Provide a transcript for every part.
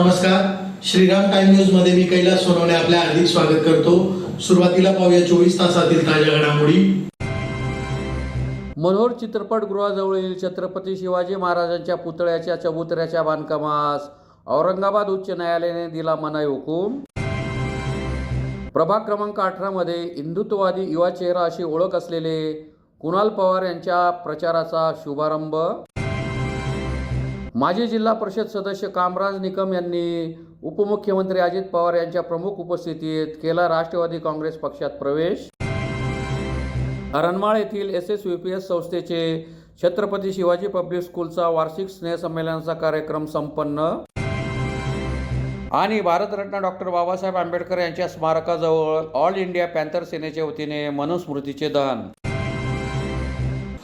नमस्कार, Shriram time news मध्ये मी कैलास सोनवणे आपले हार्दिक स्वागत करतो। सुरुवातीला पाहूया 24 तासातील ताज्या घडामोडी। मनोहर चित्रपटगृहाजवळील छत्रपती शिवाजी महाराजांच्या पुतळ्याच्या चबुतऱ्याच्या बांधकामास औरंगाबाद उच्च न्यायालयाने दिला मनाई हुकूम। प्रभाग क्रमांक 18 मध्ये हिंदुत्ववादी युवा चेहरा अशी ओळख असलेले कुणाल पवार यांच्या प्रचाराचा शुभारंभ। माजी जिल्हा परिषद सदस्य कामराज निकम यांनी उपमुख्यमंत्री अजित पवार यांच्या प्रमुख उपस्थितीत केला राष्ट्रवादी काँग्रेस पक्षात प्रवेश। अरणमाळ येथील SSVPS संस्थेचे छत्रपती शिवाजी पब्लिक स्कूलचा वार्षिक स्नेहसंमेलनाचा कार्यक्रम संपन्न। आणि भारतरत्न डॉक्टर बाबासाहेब आंबेडकर यांच्या स्मारकाजवळ ऑल इंडिया पॅन्थर सेनेच्या वतीने मनुस्मृतीचे दहन।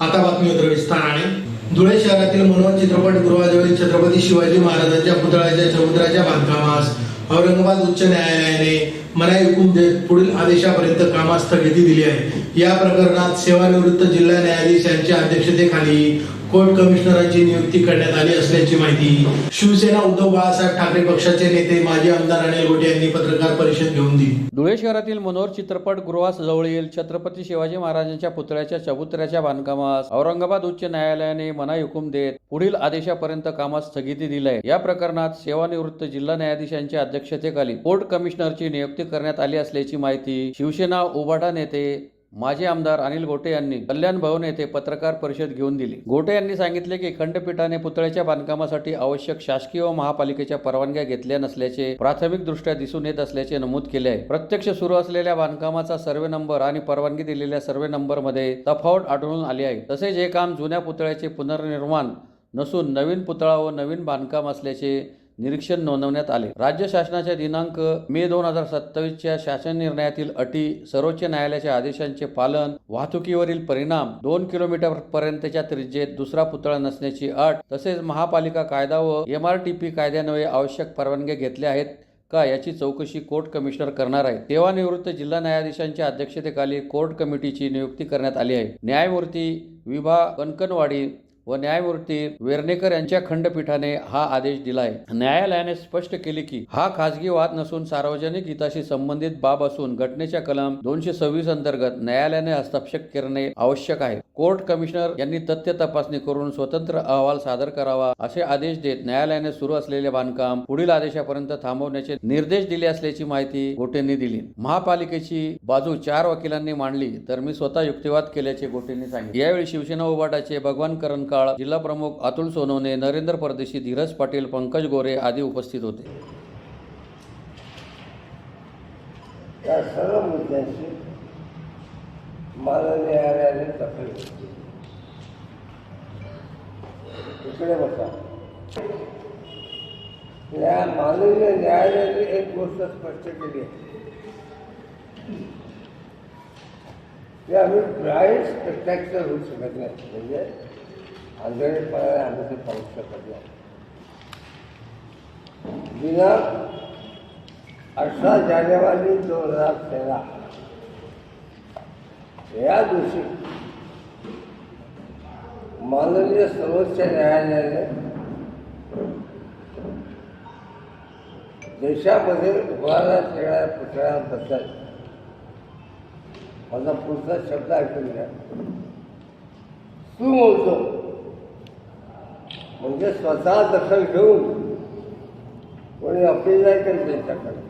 आता बातमीपत्र विस्ताराने। धुळे शहरातील मनोहर चित्रपटगृहाजवळील छत्रपती शिवाजी महाराजांच्या पुतळ्याच्या चबुतऱ्याच्या बांधकामास औरंगाबाद उच्च न्यायालयाने मनाई हुकूम देत पुढील आदेशापर्यंत कामास स्थगिती दिली आहे। या प्रकरणात सेवानिवृत्त जिल्हा न्यायाधीश यांच्या अध्यक्षतेखाली कोर्ट कमिशनरांची नियुक्ती करण्यात आली असल्याची माहिती शिवसेना उद्धव बाळासाहेब ठाकरे पक्षाचे नेते माजी आमदार अनिल गोटे यांनी पत्रकार परिषद घेऊन दिली। धुळे शहरातील मनोहर चित्रपटगृहाजवळील छत्रपती शिवाजी महाराजांच्या पुतळ्याच्या चबुतऱ्याच्या बांधकामास औरंगाबाद उच्च न्यायालयाने मनाई हुकूम देत पुढील आदेशापर्यंत कामास स्थगिती दिली आहे। या प्रकरणात सेवानिवृत्त जिल्हा न्यायाधीशांच्या अध्यक्षतेखाली कोर्ट कमिशनरची नियुक्ती करण्यात आली असल्याची माहिती शिवसेना उभाटा नेते माजी आमदार अनिल गोटे यांनी कल्याण भवन येथे पत्रकार परिषद घेऊन दिली। गोटे यांनी सांगितले की खंडपीठाने पुतळ्याच्या बांधकामासाठी आवश्यक शासकीय व महापालिकेच्या परवानग्या घेतल्या नसल्याचे प्राथमिक दृष्ट्या दिसून येत असल्याचे नमूद केले आहे। प्रत्यक्ष सुरू असलेल्या बांधकामाचा सर्वे नंबर आणि परवानगी दिलेल्या सर्वे नंबर मध्ये तफावत आढळून आली आहे। तसेच हे काम जुन्या पुतळ्याचे पुनर्निर्माण नसून नवीन पुतळा व नवीन बांधकाम असल्याचे निरीक्षण नोंदवण्यात आले। राज्य शासनाच्या दिनांक मे 2027 शासन निर्णयातील अटी, सर्वोच्च न्यायालयाच्या आदेशांचे पालन, वाहतुकीवरील परिणाम, 2 किलोमीटर पर्यंतच्या त्रिज्येत दुसरा पुतळा नसण्याची अट, तसेच महापालिका कायदा व MRTP कायद्यान्वये आवश्यक परवानग्या घेतल्या आहेत का याची चौकशी कोर्ट कमिशनर करणार आहे। सेवानिवृत्त जिल्हा न्यायाधीशांच्या अध्यक्षतेखाली कोर्ट कमिटीची नियुक्ती करण्यात आली आहे। न्यायमूर्ती विभा कनकनवाडी व न्यायमूर्ती वेर्णेकर यांच्या खंडपीठाने हा आदेश दिला आहे। न्यायालयाने स्पष्ट केले की हा खासगी वाद नसून सार्वजनिक हिताशी संबंधित बाब असून घटनेच्या कलम 226 अंतर्गत न्यायालयाने हस्तक्षेप करणे आवश्यक आहे। कोर्ट कमिशनर यांनी तथ्य तपासणी करून स्वतंत्र अहवाल सादर करावा असे आदेश देत न्यायालयाने सुरू असलेले बांधकाम पुढील आदेशापर्यंत थांबवण्याचे निर्देश दिले असल्याची माहिती गोटेंनी दिली। महापालिकेची बाजू 4 वकिलांनी मांडली तर मी स्वतः युक्तिवाद केल्याचे गोटेंनी सांगितले। यावेळी शिवसेना उभाटाचे भगवान करणकाळ, जिल्हा प्रमुख अतुल सोनवणे, नरेंद्र परदेशी, धीरज पाटील, पंकज गोरे आदी उपस्थित होते। या सर्व मुद्द्यांची माननीय न्यायालयाने दखल घेतली। इकडे बघा, या माननीय न्यायालयाने एक गोष्ट स्पष्ट केली आहे की आम्ही ब्राईट स्पेक्टॅक्युलर होऊ शकत नाही, म्हणजे आंधळेपणाने आम्ही ते पाहू शकत नाही। दिनांक 18 जानेवारी 2013 या दिवशी माननीय सर्वोच्च न्यायालयाने देशामध्ये उभारण्यात येणाऱ्या पुतळ्यांबद्दल, माझा पुढचा शब्द ऐकून घ्या, सुमोजो म्हणजे स्वतः दखल घेऊन कोणी अपील नाही करेल त्यांच्याकडे,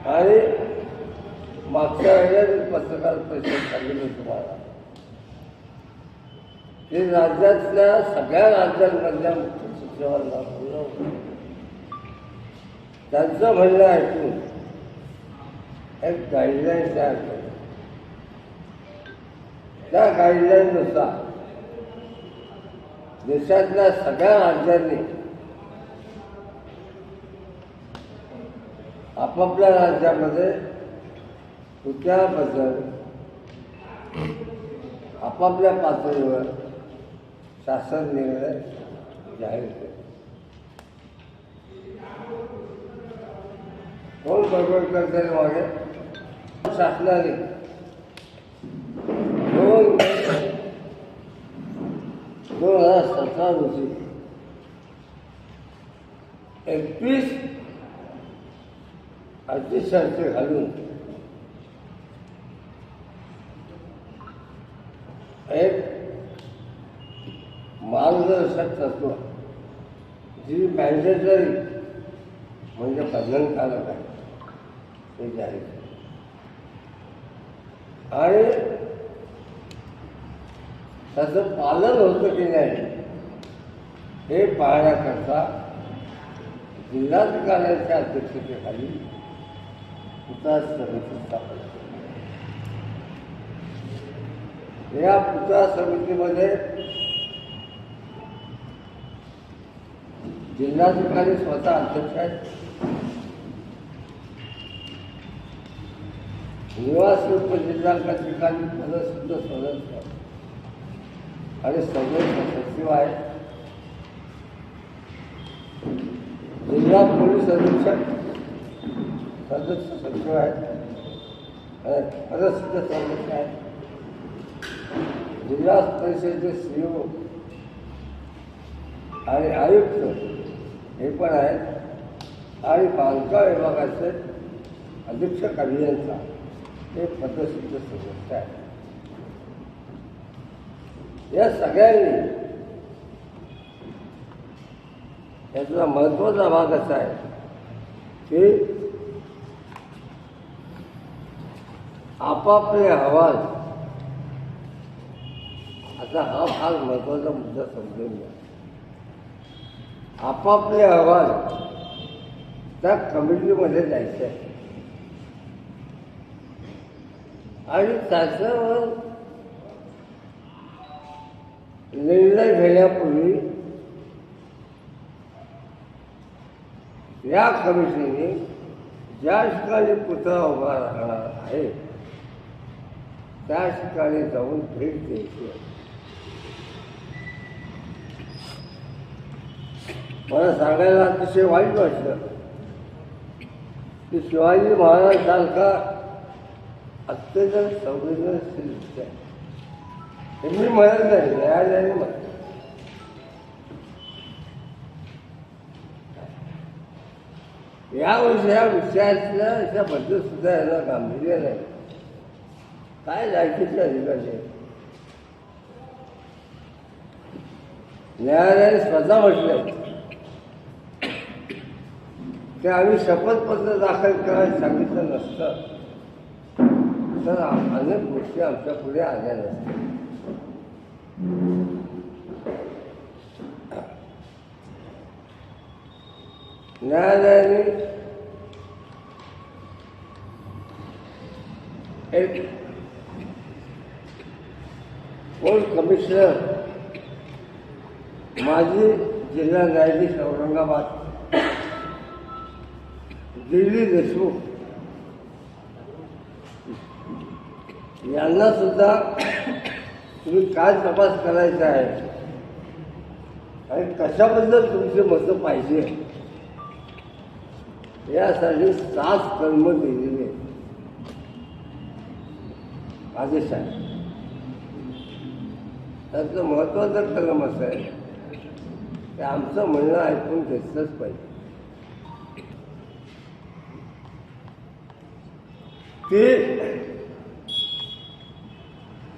आणि मागच्या वेळेला पत्रकार परिषद सांगितलं तुम्हाला की राज्यातल्या सगळ्या राज्यांमधल्या मुख्य सचिवांना बोलवून त्यांचं म्हणणं ऐकून एक गाईडलाईन तयार केली। त्या गाईडलाईननुसार देशातल्या सगळ्या राज्यांनी आपापल्या राज्यामध्ये पुतळ्याबद्दल आपापल्या पातळीवर शासन निर्णय जाहीर केले। कोण बरोबर करते मागे शासनाने 2017 रोजी 31 अतिशय घालून एक मार्गदर्शक तत्व जी मॅन्डेटरी म्हणजे बंधनकारक आहे ते जाहीर केलं. आणि त्याचं पालन होतं की नाही हे पाहण्याकरता जिल्हाधिकाऱ्यांच्या अध्यक्षतेखाली पुतळा समिती स्थापन केली. या पुतळा समितीमध्ये जिल्हाधिकारी स्वतः अध्यक्ष आहेत, निवासी उपजिल्हाधिकारी पदसुद्धा सदस्य आणि सदस्य सचिव आहेत, जिल्हा पोलीस अधीक्षक सदस्य सचिव आहेत, पदसुद्धा सदस्य आहेत, जिल्हा परिषदेचे CEO आणि आयुक्त हे पण आहेत आणि बांधकाम विभागाचे अधीक्षक अभियंता हे पदसिद्ध सदस्य आहेत. या सगळ्यांनी याचा महत्त्वाचा भाग असा आहे की आपापले अहवाल, आता हा फार महत्त्वाचा मुद्दा समजून घ्या, आपापले अहवाल त्या कमिटीमध्ये जायचे आहे आणि त्याच्यावर निर्णय घेण्यापूर्वी या कमिटीने ज्या ठिकाणी पुतळा उभा राहणार आहे त्या ठिकाणी जाऊन भेट द्यायची आहे. मला सांगायला अतिशय वाईट वाटलं की शिवाजी महाराजांसारखा अत्यंत संवेदनशील विषय हे मी म्हणत नाही, न्यायालयाने म्हणत. या विषयातल्या याच्याबद्दल सुद्धा याला गांभीर्य नाही. काय लायकीचे अधिकारी आहे? न्यायालयाने स्वतः म्हटलं की आम्ही शपथपत्र दाखल करायला सांगितलं नसतं तर अनेक गोष्टी आमच्या पुढे आल्या नसत्या. न्यायालयाने एक कोर्ट कमिशनर माजी जिल्हा न्यायाधीश औरंगाबाद दिल्ली देशमुख यांना सुद्धा तुम्ही काय तपास करायचा आहे आणि कशाबद्दल तुमची मतं पाहिजे यासाठी 7 कलम दिलेले आदेश आहे. त्याचं महत्त्वाचं कलम असं आहे की आमचं म्हणणं ऐकून घेतलंच पाहिजे. की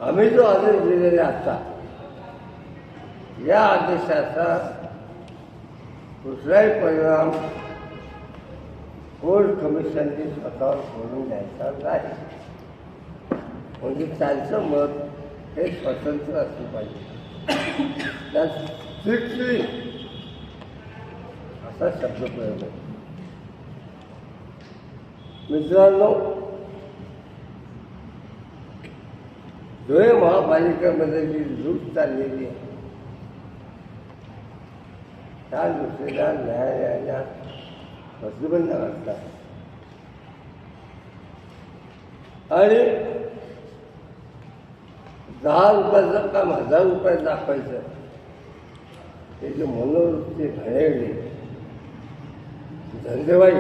आम्ही जो आदेश दिलेला आता या आदेशाचा कुठलाही परिणाम कोर्ट कमिशनने स्वतःवर सोडून द्यायचा नाही. म्हणजे त्यांचं मत हे स्वतंत्र असलं पाहिजे. त्यात स्ट्रिक्टली असा शब्दप्रयोग आहे. मित्रांनो, धुळे महापालिकेमध्ये जी लूट चाललेली आहे त्या लुटीला न्यायालयाला प्रतिबंध घातला आणि 10 रुपयाचं काम 1000 रुपये दाखवायचं त्याची मनोवृत्ती घडवली. धंदेवाई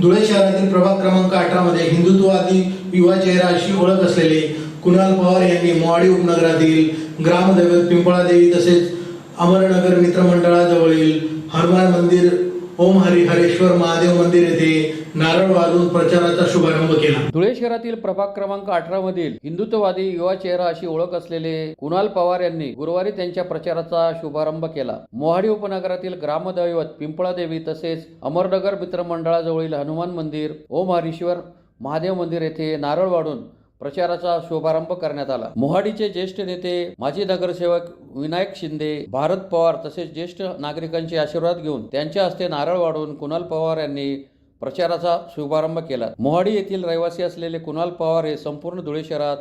धुळे शहरातील प्रभाग क्रमांक 18 मध्ये हिंदुत्ववादी युवा चेहरा अशी ओळख असलेले कुणाल पवार यांनी मोहाडी उपनगरातील ग्रामदैवत पिंपळादेवी तसेच अमरनगर मित्रमंडळाजवळील हनुमान मंदिर ओम हरिहरेश्वर महादेव मंदिर येथे नारळ वाढून प्रचाराचा शुभारंभ केला. धुळे शहरातील प्रभाग क्रमांक 18 मधील हिंदुत्ववादी युवा चेहरा अशी ओळख असलेले कुणाल पवार यांनी गुरुवारी त्यांच्या प्रचाराचा शुभारंभ केला. मोहाडी उपनगरातील ग्रामदैवत पिंपळादेवी तसेच अमरनगर मित्रमंडळाजवळील हनुमान मंदिर ओम हरीश्वर महादेव मंदिर येथे नारळ वाढून प्रचाराचा शुभारंभ करण्यात आला. मोहाडीचे ज्येष्ठ नेते माजी नगरसेवक विनायक शिंदे, भारत पवार तसेच ज्येष्ठ नागरिकांचे आशीर्वाद घेऊन त्यांच्या हस्ते नारळ वाढून कुणाल पवार यांनी प्रचाराचा शुभारंभ केला. मोहाडी येथील रहिवासी असलेले कुणाल पवार हे संपूर्ण धुळे शहरात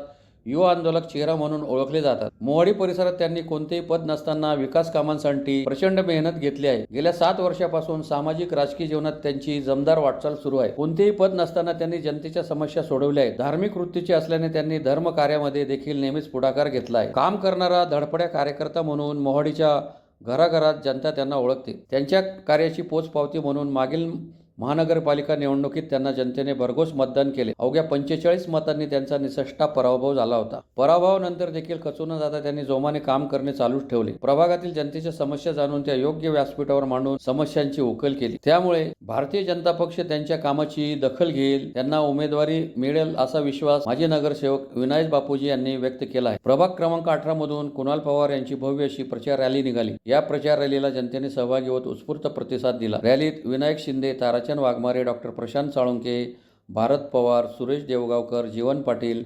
युवा आंदोलक चेहरा म्हणून ओळखले जातात. मोहाडी परिसरात त्यांनी कोणतेही पद नसताना विकास कामांसाठी प्रचंड मेहनत घेतली आहे. गेल्या 7 वर्षापासून सामाजिक राजकीय जीवनात त्यांची जमदार वाटचाल सुरू आहे. कोणतेही पद नसताना त्यांनी जनतेच्या समस्या सोडवल्या आहेत. धार्मिक वृत्तीचे असल्याने त्यांनी धर्म कार्यामध्ये देखील नेहमीच पुढाकार घेतला आहे. काम करणारा धडपड्या कार्यकर्ता म्हणून मोहाडीच्या घराघरात जनता त्यांना ओळखते. त्यांच्या कार्याची पोचपावती म्हणून मागील महानगरपालिका निवडणुकीत त्यांना जनतेने भरघोस मतदान केले. अवघ्या 45 मतांनी त्यांचा निसष्टा पराभव झाला होता. पराभवानंतर देखील खचून न जाता त्यांनी जोमाने काम करणे चालूच ठेवले. प्रभागातील जनतेच्या समस्या जाणून त्या योग्य व्यासपीठावर मांडून समस्यांची उकल केली. त्यामुळे भारतीय जनता पक्ष त्यांच्या कामाची दखल घेईल, त्यांना उमेदवारी मिळेल असा विश्वास माजी नगरसेवक विनायक बापूजी यांनी व्यक्त केला आहे. प्रभाग क्रमांक 18 मधून कुणाल पवार यांची भव्य अशी प्रचार रॅली निघाली. या प्रचार रॅलीला जनतेने सहभागी होत उत्स्फूर्त प्रतिसाद दिला. रॅलीत विनायक शिंदे, ताराचंद वाघमारे, डॉक्टर प्रशांत साळुंके, भारत पवार, सुरेश देवगावकर, जीवन पाटील,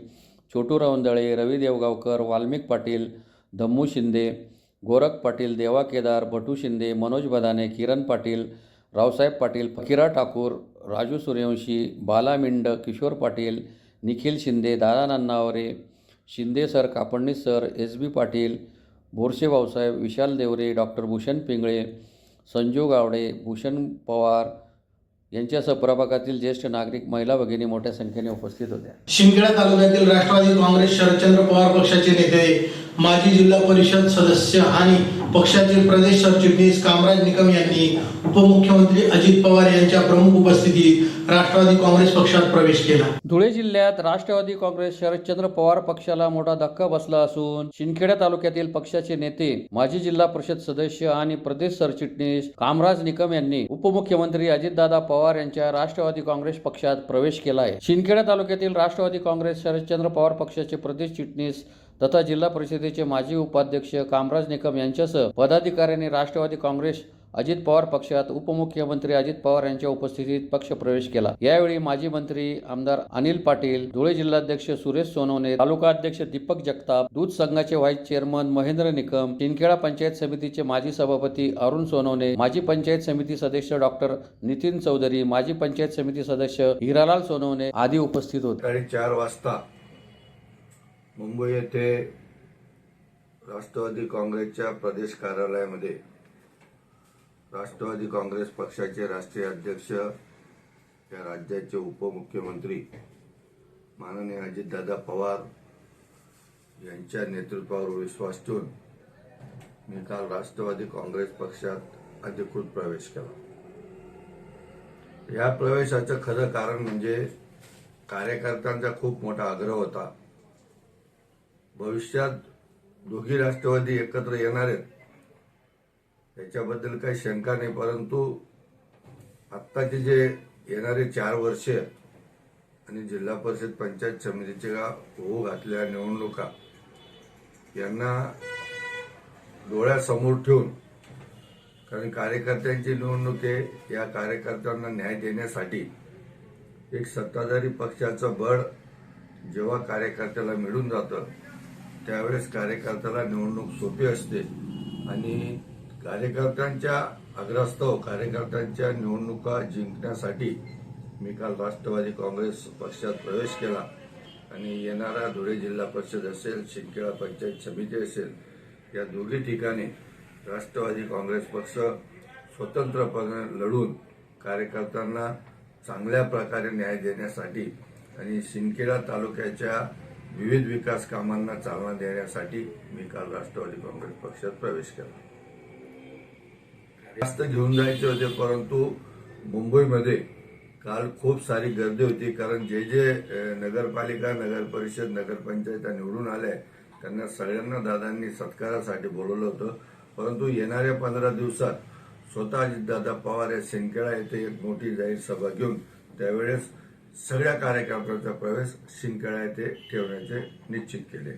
छोटू रवंदळे, रवी देवगावकर, वाल्मिक पाटील, धम्मू शिंदे, गोरख पाटील, देवा केदार, भटू शिंदे, मनोज बदाने, किरण पाटील, रावसाहेब पाटील, फकीरा ठाकूर, राजू सूर्यवंशी, बाला मिंड, Kishore Patil, Nikhil Shinde, Dada Nannaware, Shinde sir, Kapadnis sir, SB Patil, Borse Bhausaheb, Vishal Deore, doctor Bhushan Pingale, Sanju Gawade, Bhushan Pawar यांच्यासह प्रभागातील ज्येष्ठ नागरिक, महिला भगिनी मोठ्या संख्येने उपस्थित होत्या. शिंदखेडा तालुक्यातील राष्ट्रवादी काँग्रेस शरदचंद्र पवार पक्षाचे नेते, माजी जिल्हा परिषद सदस्य आणि पक्षाचे प्रदेश सरचिटणीस कामराज निकम यांनी उपमुख्यमंत्री अजित पवार यांच्या प्रमुख उपस्थितीत राष्ट्रवादी काँग्रेस पक्षात प्रवेश केला. धुळे जिल्ह्यात राष्ट्रवादी काँग्रेस शरदचंद्र पवार पक्षाला मोठा धक्का बसला असून शिंदखेडा तालुक्यातील पक्षाचे नेते, माजी जिल्हा परिषद सदस्य आणि प्रदेश सरचिटणीस कामराज निकम यांनी उपमुख्यमंत्री अजितदादा पवार यांच्या राष्ट्रवादी काँग्रेस पक्षात प्रवेश केला आहे. शिंदखेडा तालुक्यातील राष्ट्रवादी काँग्रेस शरदचंद्र पवार पक्षाचे प्रदेश चिटणीस तथा जिल्हा परिषदेचे माजी उपाध्यक्ष कामराज निकम यांच्यासह पदाधिकाऱ्यांनी राष्ट्रवादी काँग्रेस अजित पवार पक्षात उपमुख्यमंत्री अजित पवार यांच्या उपस्थितीत पक्ष प्रवेश केला. यावेळी माजी मंत्री आमदार अनिल पाटील, धुळे जिल्हाध्यक्ष सुरेश सोनवणे, तालुका अध्यक्ष दीपक जगताप, दूध संघाचे व्हाईस चेअरमन महेंद्र निकम, शिंदखेडा पंचायत समितीचे माजी सभापती अरुण सोनवणे, माजी पंचायत समिती सदस्य डॉक्टर नितीन चौधरी, माजी पंचायत समिती सदस्य हिरालाल सोनवणे आदी उपस्थित होते. 4:30 वाजता मुंबई येथे राष्ट्रवादी काँग्रेसच्या प्रदेश कार्यालयामध्ये राष्ट्रवादी काँग्रेस पक्षाचे राष्ट्रीय अध्यक्ष, या राज्याचे उपमुख्यमंत्री माननीय अजितदादा पवार यांच्या नेतृत्वावर विश्वास ठेवून मी काल राष्ट्रवादी काँग्रेस पक्षात अधिकृत प्रवेश केला. या प्रवेशाचं खरं कारण म्हणजे कार्यकर्त्यांचा खूप मोठा आग्रह होता. भविष्यात दोघी राष्ट्रवादी एकत्र येणार आहेत याच्याबद्दल काही शंका नाही, परंतु आत्ताचे जे येणारे 4 वर्ष आणि जिल्हा परिषद पंचायत समितीच्या होऊ घातलेल्या निवडणुका यांना डोळ्यासमोर ठेवून, कारण कार्यकर्त्यांची निवडणूक आहे, या कार्यकर्त्यांना न्याय देण्यासाठी एक सत्ताधारी पक्षाचं बळ जेव्हा कार्यकर्त्याला मिळून जातं त्यावेळेस कार्यकर्त्याला निवडणूक सोपी असते आणि कार्यकर्त्यांच्या आग्रहास्तव कार्यकर्त्यांच्या निवडणुका जिंकण्यासाठी मी काल राष्ट्रवादी काँग्रेस पक्षात प्रवेश केला आणि येणारा धुळे जिल्हा परिषद असेल, शिंदखेडा पंचायत समिती असेल, या दोघी ठिकाणी राष्ट्रवादी काँग्रेस पक्ष स्वतंत्रपणे लढून कार्यकर्त्यांना चांगल्या प्रकारे न्याय देण्यासाठी आणि शिंदखेडा तालुक्याच्या विविध विकास कामांना चालना देण्यासाठी मी काल राष्ट्रवादी काँग्रेस पक्षात प्रवेश केला. जास्त घेऊन जायचे होते, परंतु मुंबईमध्ये काल खूप सारी गर्दी होती, कारण जे नगरपालिका, नगर परिषद, नगरपंचायत निवडून आल्या त्यांना सगळ्यांना दादांनी सत्कारासाठी बोलवलं होतं. परंतु येणाऱ्या 15 दिवसात स्वतः अजितदादा पवार या शिंदखेडा येथे एक मोठी जाहीर सभा घेऊन त्यावेळेस सगळ्या कार्यकर्त्यांचा प्रवेश शिंदखेडा येथे ठेवण्याचे निश्चित केले.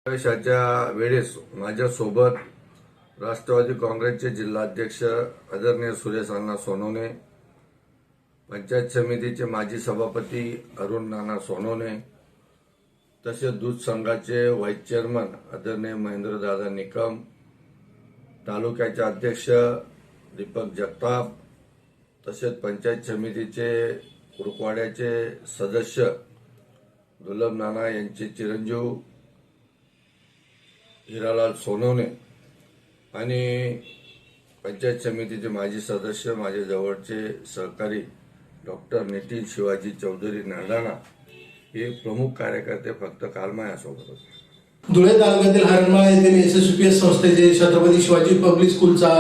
प्रवेशाच्या वेळेस माझ्यासोबत राष्ट्रवादी काँग्रेसचे जिल्हाध्यक्ष आदरणीय सुरेश अण्णा सोनवणे, पंचायत समितीचे माजी सभापती अरुण नाना सोनवणे, तसेच दूध संघाचे व्हाईस चेअरमन आदरणीय महेंद्रदादा निकम, तालुक्याचे अध्यक्ष दीपक जगताप, तसेच पंचायत समितीचे कुरुकवाड्याचे सदस्य दुर्लभ नाना यांचे चिरंजीव हिरालाल सोनवणे आणि पंचायत समितीचे माजी सदस्य माझे जवळचे सहकारी डॉक्टर नितीन शिवाजी चौधरी नांदाणा हे प्रमुख कार्यकर्ते फक्त काल माझ्यासोबत होते. धुळे तालुक्यातील हरणमाळ येथील एसएसयूपीएस संस्थेचे छत्रपती शिवाजी पब्लिक स्कूलचा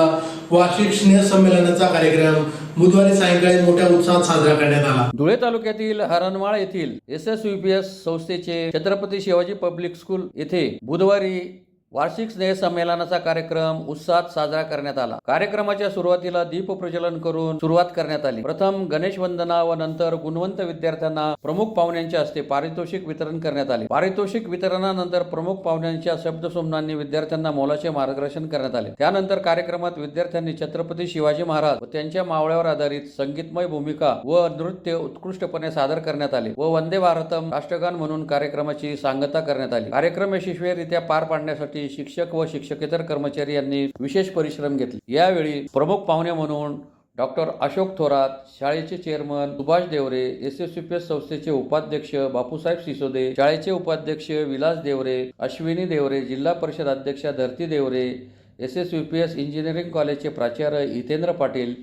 वार्षिक स्नेह संमेलनाचा कार्यक्रम बुधवारी सायंकाळी मोठ्या उत्साहात साजरा करण्यात आला. धुळे तालुक्यातील हरणमाळ येथील एसएसयूपीएस संस्थेचे छत्रपती शिवाजी पब्लिक स्कूल येथे बुधवारी वार्षिक स्नेह संमेलनाचा कार्यक्रम उत्साहात साजरा करण्यात आला. कार्यक्रमाच्या सुरुवातीला दीप प्रज्वलन करून सुरुवात करण्यात आली. प्रथम गणेश वंदना व नंतर गुणवंत विद्यार्थ्यांना प्रमुख पाहुण्यांच्या हस्ते पारितोषिक वितरण करण्यात आले. पारितोषिक वितरणानंतर प्रमुख पाहुण्यांच्या शब्दसुमनांनी विद्यार्थ्यांना मोलाचे मार्गदर्शन करण्यात आले. त्यानंतर कार्यक्रमात विद्यार्थ्यांनी छत्रपती शिवाजी महाराज व त्यांच्या मावळ्यावर आधारित संगीतमय भूमिका व नृत्य उत्कृष्टपणे सादर करण्यात आले व वंदे भारतम राष्ट्रगान म्हणून कार्यक्रमाची सांगता करण्यात आली. कार्यक्रम यशस्वीरित्या पार पाडण्यासाठी शिक्षक व शिक्षकेतर कर्मचारी यांनी विशेष परिश्रम घेतले. यावेळी प्रमुख पाहुणे म्हणून डॉक्टर अशोक थोरात, शाळेचे चेअरमन सुभाष देवरे, एसएसयूपीएस संस्थेचे उपाध्यक्ष बापूसाहेब सिसोदे, शाळेचे उपाध्यक्ष विलास देवरे, अश्विनी देवरे, जिल्हा परिषद अध्यक्षा धरती देवरे, एसएसयूपीएस इंजिनिअरिंग कॉलेजचे प्राचार्य हितेंद्र पाटील,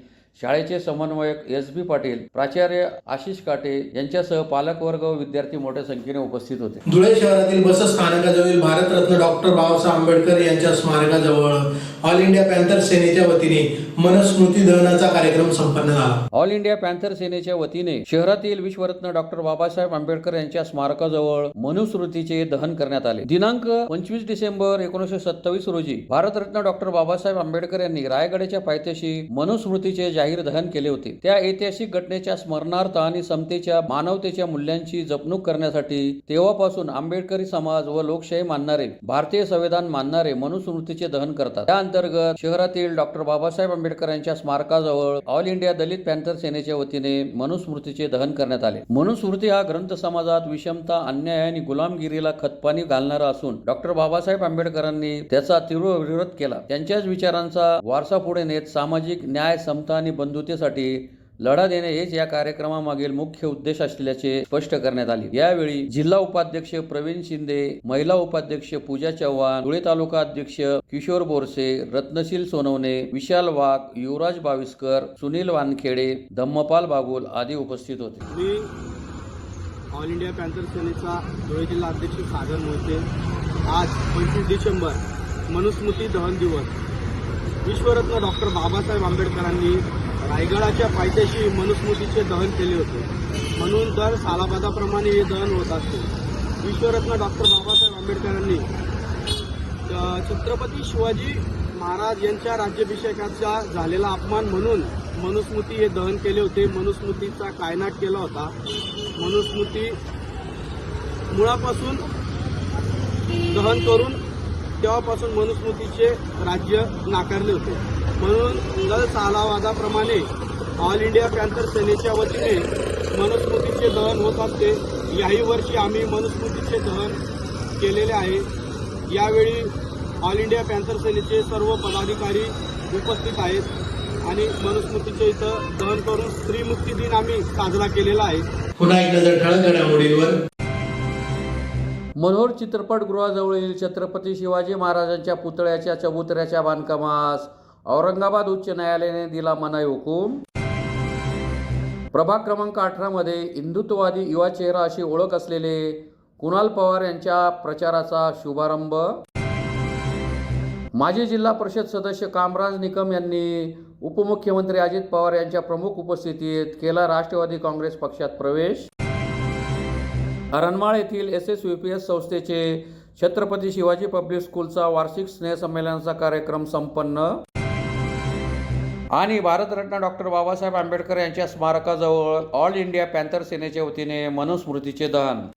शाळेचे समन्वयक एस.बी. पाटील, प्राचार्य आशिष काटे यांच्यासह पालकवर्ग व विद्यार्थी मोठ्या संख्येने उपस्थित होते. धुळे शहरातील बस स्थानकाजवळील भारतरत्न डॉक्टर बाबासाहेब आंबेडकर यांच्या स्मारकाजवळ ऑल इंडिया पॅन्थर सेनेच्या वतीने मनस्मृती दहनाचा कार्यक्रम संपन्न झाला. ऑल इंडिया पॅन्थर सेनेच्या वतीने शहरातील विश्वरत्न डॉक्टर बाबासाहेब आंबेडकर यांच्या स्मारकाजवळ मनुस्मृतीचे दहन करण्यात आले. दिनांक 25 डिसेंबर 1927 रोजी भारतरत्न डॉक्टर बाबासाहेब आंबेडकर यांनी रायगडाच्या पायथ्याशी मनुस्मृतीचे जाहीर दहन केले होते. त्या ऐतिहासिक घटनेच्या स्मरणार्थ आणि समतेच्या मानवतेच्या मूल्यांची जपणूक करण्यासाठी तेव्हापासून आंबेडकरी समाज व लोकशाही मानणारे, भारतीय संविधान मानणारे मनुस्मृतीचे दहन करतात. त्या अंतर्गत शहरातील डॉक्टर बाबासाहेब आंबेडकर यांच्या स्मारकाजवळ ऑल इंडिया दलित पॅन्थर सेनेच्या वतीने मनुस्मृतीचे दहन करण्यात आले. मनुस्मृती हा ग्रंथ समाजात विषमता, अन्याय आणि गुलामगिरीला खतपाणी घालणारा असून डॉक्टर बाबासाहेब आंबेडकरांनी त्याचा तीव्र विरोध केला. त्यांच्याच विचारांचा वारसा पुढे नेत सामाजिक न्याय, समता आणि बंधुतेसाठी लढा देणे हेच या कार्यक्रमामागील मुख्य उद्देश असल्याचे स्पष्ट करण्यात आले. यावेळी जिल्हा उपाध्यक्ष प्रवीण शिंदे, महिला उपाध्यक्ष पूजा चव्हाण, धुळे तालुका अध्यक्ष किशोर बोरसे, रत्नशील सोनवणे, विशाल वाघ, युवराज बाविस्कर, सुनील वानखेडे, धम्मपाल बागुल आदी उपस्थित होते. मी ऑल इंडिया पॅन्थर सेनेचा धुळे जिल्हा अध्यक्ष सागर मोहिते. आज 25 डिसेंबर मनुस्मृती दहन दिवस. विश्वरत्न डॉक्टर बाबासाहेब आंबेडकरांनी रायगडाच्या पायथ्याशी मनुस्मृतीचे दहन केले होते, म्हणून दर सालाबादाप्रमाणे हे दहन होत असते. विश्वरत्न डॉक्टर बाबासाहेब आंबेडकरांनी छत्रपती शिवाजी महाराज यांच्या राज्याभिषेकाचा झालेला अपमान म्हणून मनुस्मृती हे दहन केले होते. मनुस्मृतीचा कायनाट केला होता. मनुस्मृती मुळापासून दहन करून तेव्हापासून मनुस्मृतीचे राज्य नाकारले होते. म्हणून दर सालावादाप्रमाणे ऑल इंडिया पॅन्थर सेनेच्या वतीने मनुस्मृतीचे दहन होत असते. याही वर्षी आम्ही मनुस्मृतीचे दहन केलेले आहे. यावेळी ऑल इंडिया पॅन्थर सेनेचे सर्व पदाधिकारी उपस्थित आहेत आणि मनुस्मृतीचे इथं दहन करून स्त्रीमुक्ती दिन आम्ही साजरा केलेला आहे. पुन्हा एक नजर ठळक घडामोडींवर. मनोहर चित्रपटगृहाजवळील छत्रपती शिवाजी महाराजांच्या पुतळ्याच्या चबुतऱ्याच्या बांधकामास औरंगाबाद उच्च न्यायालयाने दिला मनाई हुकूम. प्रभाग क्रमांक 18 मध्ये हिंदुत्ववादी युवा चेहरा अशी ओळख असलेले कुणाल पवार यांच्या प्रचाराचा शुभारंभ. माजी जिल्हा परिषद सदस्य कामराज निकम यांनी उपमुख्यमंत्री अजित पवार यांच्या प्रमुख उपस्थितीत केला राष्ट्रवादी काँग्रेस पक्षात प्रवेश. हरणमाळ येथील एसएसयूपीएस संस्थेचे छत्रपती शिवाजी पब्लिक स्कूलचा वार्षिक स्नेहसंमेलनाचा कार्यक्रम संपन्न आणि भारतरत्न डॉक्टर बाबासाहेब आंबेडकर यांच्या स्मारकाजवळ ऑल इंडिया पॅन्थर सेनेच्या वतीने मनुस्मृतीचे दहन.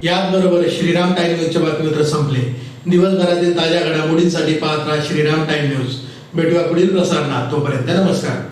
याचबरोबर श्रीराम टाइम न्यूजचे बातमीपत्र संपले. दिवसभरातील ताज्या घडामोडींसाठी पाहत राहा श्रीराम टाइम न्यूज. भेटूया पुढील प्रसारणात. तोपर्यंत नमस्कार.